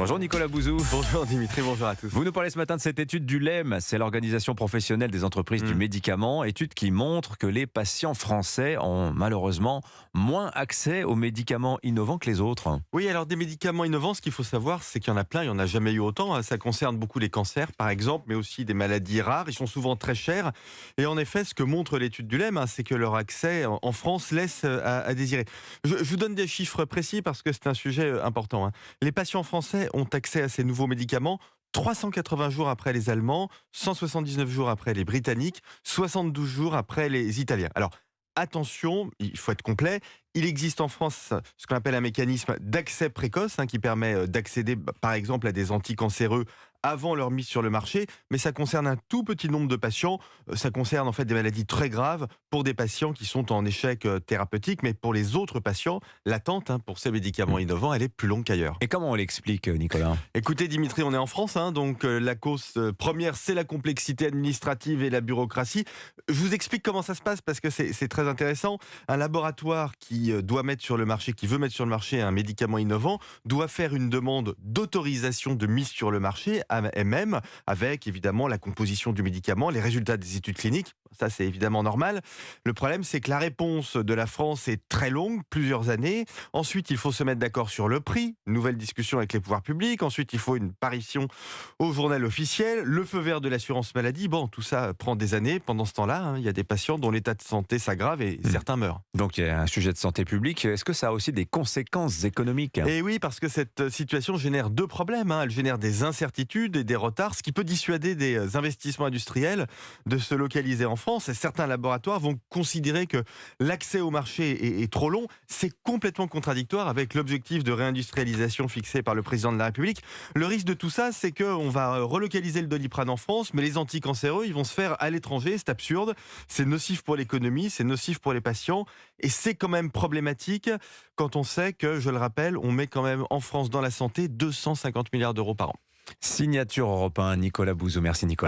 Bonjour Nicolas Bouzou. Bonjour Dimitri, bonjour à tous. Vous nous parlez ce matin de cette étude du LEM, c'est l'Organisation professionnelle des entreprises du médicament, étude qui montre que les patients français ont malheureusement moins accès aux médicaments innovants que les autres. Oui, alors des médicaments innovants, ce qu'il faut savoir, c'est qu'il y en a plein, il n'y en a jamais eu autant. Ça concerne beaucoup les cancers, par exemple, mais aussi des maladies rares. Ils sont souvent très chers. Et en effet, ce que montre l'étude du LEM, c'est que leur accès en France laisse à désirer. Je vous donne des chiffres précis parce que c'est un sujet important. Les patients français ont accès à ces nouveaux médicaments 380 jours après les Allemands, 179 jours après les Britanniques, 72 jours après les Italiens. Alors, attention, il faut être complet. Il existe en France ce qu'on appelle un mécanisme d'accès précoce qui permet d'accéder, par exemple, à des anticancéreux avant leur mise sur le marché, mais ça concerne un tout petit nombre de patients. Ça concerne en fait des maladies très graves pour des patients qui sont en échec thérapeutique, mais pour les autres patients, l'attente pour ces médicaments innovants, elle est plus longue qu'ailleurs. Et comment on l'explique, Nicolas ? Écoutez Dimitri, on est en France, donc la cause première, c'est la complexité administrative et la bureaucratie. Je vous explique comment ça se passe parce que c'est très intéressant. Un laboratoire qui doit mettre sur le marché, qui veut mettre sur le marché un médicament innovant, doit faire une demande d'autorisation de mise sur le marché à elle-même, avec évidemment la composition du médicament, les résultats des études cliniques. Ça, c'est évidemment normal. Le problème, c'est que la réponse de la France est très longue, plusieurs années. Ensuite, il faut se mettre d'accord sur le prix, nouvelle discussion avec les pouvoirs publics. Ensuite, il faut une parution au journal officiel, le feu vert de l'assurance maladie. Bon, tout ça prend des années. Pendant ce temps-là, il y a des patients dont l'état de santé s'aggrave et certains meurent. Donc il y a un sujet de santé publique. Est-ce que ça a aussi des conséquences économiques ? Et oui, parce que cette situation génère deux problèmes. Elle génère des incertitudes et des retards, ce qui peut dissuader des investissements industriels de se localiser en France. Et certains laboratoires vont considérer que l'accès au marché est trop long. C'est complètement contradictoire avec l'objectif de réindustrialisation fixé par le président de la République. Le risque de tout ça, c'est qu'on va relocaliser le Doliprane en France, mais les anticancéreux, ils vont se faire à l'étranger. C'est absurde, c'est nocif pour l'économie, c'est nocif pour les patients. Et c'est quand même problématique quand on sait que, je le rappelle, on met quand même en France dans la santé 250 milliards d'euros par an. Signature Europe 1, Nicolas Bouzou. Merci Nicolas.